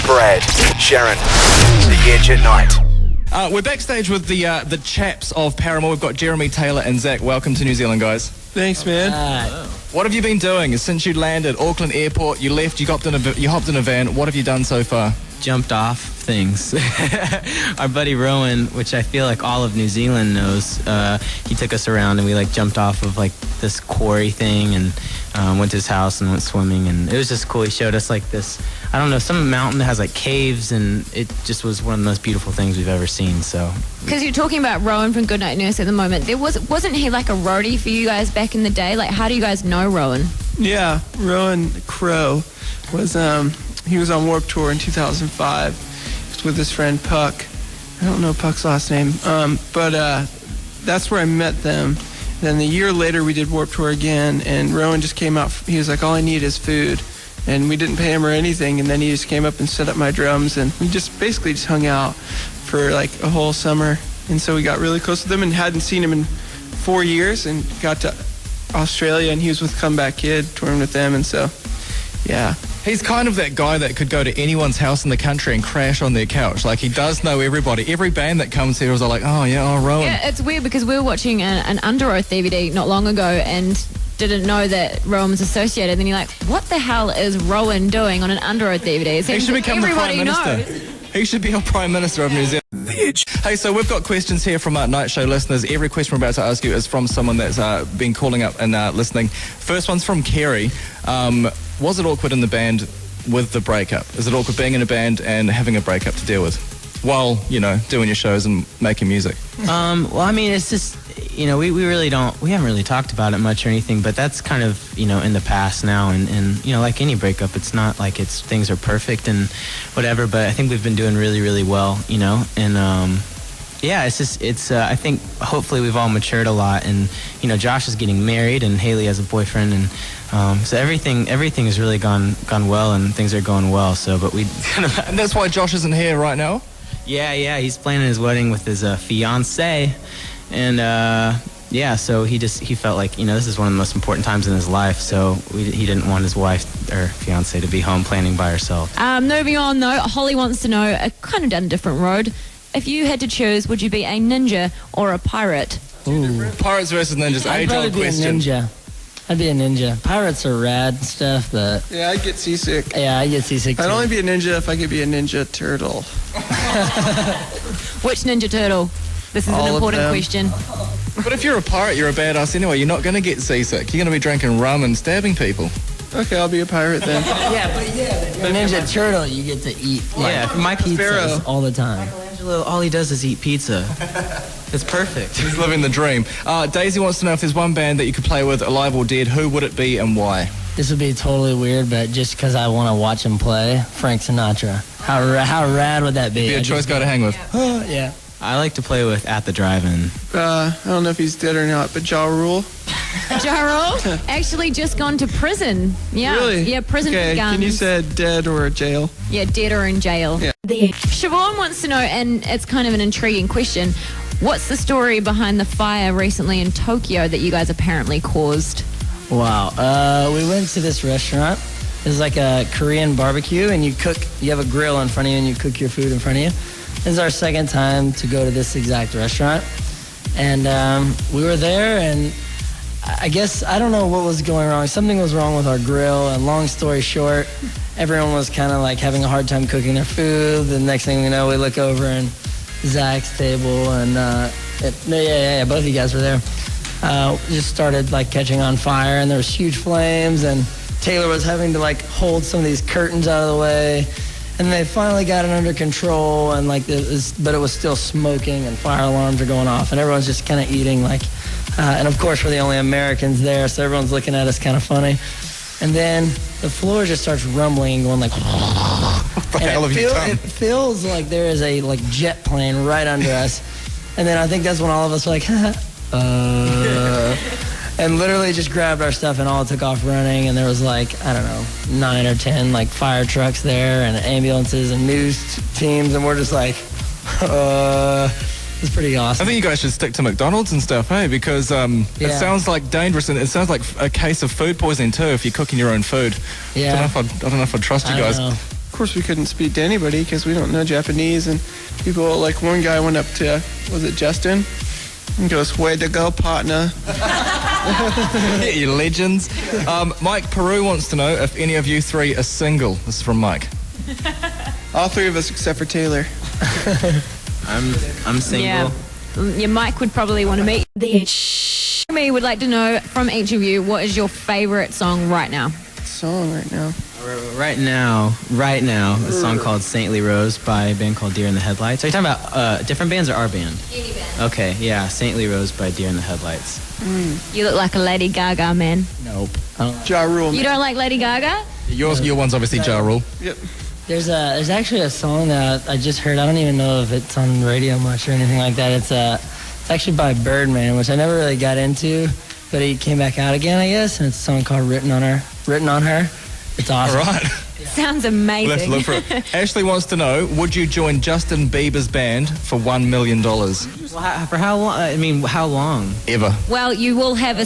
Brad, Sharyn, The Edge at Night. We're backstage with the chaps of Paramore. We've got Jeremy, Taylor and Zach. Welcome to New Zealand, guys. Thanks, man. What have you been doing since you landed Auckland Airport? You left, you hopped in a van. What have you done so far? Jumped off things. Our buddy Rowan, which I feel like all of New Zealand knows, he took us around and we jumped off of this quarry thing and went to his house and went swimming, and it was just cool. He showed us this, I don't know, some mountain that has caves, and it just was one of the most beautiful things we've ever seen. So because you're talking about Rowan from Goodnight Nurse at the moment, wasn't he like a roadie for you guys back in the day? How do you guys know Rowan? Yeah, Rowan Crow was he was on Warped Tour in 2005. He was with his friend Puck. I don't know Puck's last name, but that's where I met them. Then the year later we did Warped Tour again, and Rowan just came out. He was like, all I need is food, and we didn't pay him or anything, and then he just came up and set up my drums, and we just basically just hung out for a whole summer. And so we got really close with him and hadn't seen him in 4 years, and got to Australia, and he was with Comeback Kid touring with them, and so yeah. He's kind of that guy that could go to anyone's house in the country and crash on their couch. He does know everybody. Every band that comes here is like, Rowan. Yeah, it's weird because we were watching an Under Oath DVD not long ago and didn't know that Rowan was associated. And then you're like, what the hell is Rowan doing on an Under Oath DVD? He should become the Prime Minister. Knows. He should be our Prime Minister of New Zealand. Hey, so we've got questions here from our Nightshow listeners. Every question we're about to ask you is from someone that's been calling up and listening. First one's from Kerry. Was it awkward in the band with the breakup? Is it awkward being in a band and having a breakup to deal with while, doing your shows and making music? Well, I mean, it's just, we haven't really talked about it much or anything, but that's kind of, in the past now. And like any breakup, it's not like things are perfect and whatever, but I think we've been doing really, really well, and, yeah, I think hopefully we've all matured a lot, and, Josh is getting married and Hayley has a boyfriend, and, so everything has really gone well, and things are going well, so, but we... And that's why Josh isn't here right now? Yeah, he's planning his wedding with his fiancée, and, yeah, so he felt like, this is one of the most important times in his life, so he didn't want his wife or fiancée to be home planning by herself. Moving on, though, Holly wants to know, kind of down a different road, if you had to choose, would you be a ninja or a pirate? Ooh. Pirates versus ninjas, age-old question. I'd be a ninja. Pirates are rad stuff, but... Yeah, I'd get seasick. Yeah, I'd get seasick, too. I'd only be a ninja if I could be a ninja turtle. Which Ninja Turtle? This is an important question. But if you're a pirate, you're a badass anyway. You're not going to get seasick. You're going to be drinking rum and stabbing people. Okay, I'll be a pirate then. But Ninja Turtle, you get to eat my pizzas all the time. Michelangelo, all he does is eat pizza. It's perfect. He's living the dream. Daisy wants to know if there's one band that you could play with, alive or dead, who would it be and why? This would be totally weird, but just because I want to watch him play, Frank Sinatra. How rad would that be? Be a choice guy to hang with. Yeah. I like to play with At the Drive-In. I don't know if he's dead or not, but Ja Rule. Ja Rule actually just gone to prison. Yeah. Really? Yeah, prison for guns. Can you say dead or jail? Yeah, dead or in jail. Yeah. Siobhan wants to know, and it's kind of an intriguing question, what's the story behind the fire recently in Tokyo that you guys apparently caused? Wow. We went to this restaurant. It's like a Korean barbecue, and you have a grill in front of you, and you cook your food in front of you. This is our second time to go to this exact restaurant. And we were there, and I guess, I don't know what was going wrong. Something was wrong with our grill, and long story short, everyone was kind of having a hard time cooking their food. The next thing we know, we look over and Zach's table, and both of you guys were there. Just started catching on fire, and there was huge flames, and Taylor was having to hold some of these curtains out of the way. And they finally got it under control, and but it was still smoking, and fire alarms are going off, and everyone's just kind of eating and of course we're the only Americans there, so everyone's looking at us kind of funny. And then the floor just starts rumbling and going what the hell have you done? It feels like there is a jet plane right under us. And then I think that's when all of us were like, and literally just grabbed our stuff and all took off running, and there was 9 or 10 fire trucks there and ambulances and news teams, and we're just it's pretty awesome. I think you guys should stick to McDonald's and stuff, hey? Because it sounds dangerous, and it sounds like a case of food poisoning too if you're cooking your own food. Yeah. I don't know if I'd trust you guys. course, we couldn't speak to anybody because we don't know Japanese. And people, like one guy went up to, was it Justin? And goes, way to go, partner. You legends. Mike Peru wants to know if any of you three are single. This is from Mike. All three of us except for Taylor. I'm single. Yeah, Mike would probably want to meet. Me would like to know from each of you, what is your favorite song right now? Song right now. Right now, a song called Saintly Rose by a band called Deer in the Headlights. Are you talking about different bands or our band? Any band. Okay, yeah, Saintly Rose by Deer in the Headlights. You look like a Lady Gaga man. Nope. I don't. Ja Rule. You don't like Lady Gaga? Your one's obviously Ja Rule. Yep. There's actually a song that I just heard. I don't even know if it's on radio much or anything like that. It's actually by Birdman, which I never really got into, but he came back out again, I guess, and it's a song called Written on Her. It's awesome. All right. Sounds amazing. Let's look for it. Ashley wants to know, would you join Justin Bieber's band for $1 million? Well, for how long? I mean, how long? Ever. Well, you will have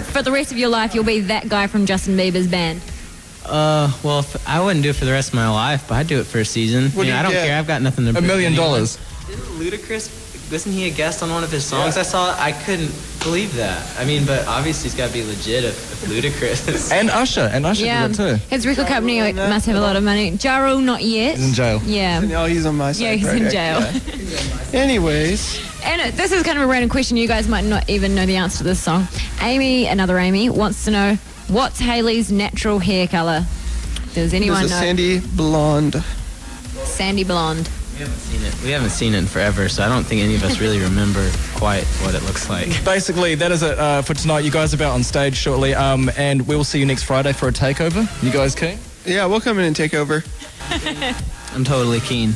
for the rest of your life, you'll be that guy from Justin Bieber's band. Well, I wouldn't do it for the rest of my life, but I'd do it for a season. What do you I don't get? care. I've got nothing to $1 prove million. anyone. Didn't Ludacris, wasn't he a guest on one of his songs? I saw it. I couldn't believe that. I mean, but obviously it's got to be legit if Ludacris. And Usher Yeah, did it too. his record company must have a lot of money. Ja Rule, not yet. He's in jail. Yeah. Oh, he's on my side. Yeah, he's right? in jail. Yeah. Anyways. And this is kind of a random question. You guys might not even know the answer to this song. Another Amy, wants to know, what's Hayley's natural hair color? Does anyone There's a know? sandy blonde. Sandy blonde. We haven't seen it in forever, so I don't think any of us really remember quite what it looks like. Basically, that is it for tonight. You guys are about on stage shortly, and we will see you next Friday for a takeover. You guys keen? Yeah, we'll come in and take over. I'm totally keen.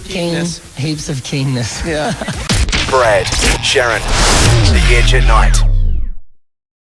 Heaps of keenness. Yeah. Brad, Sharyn, The Edge at Night.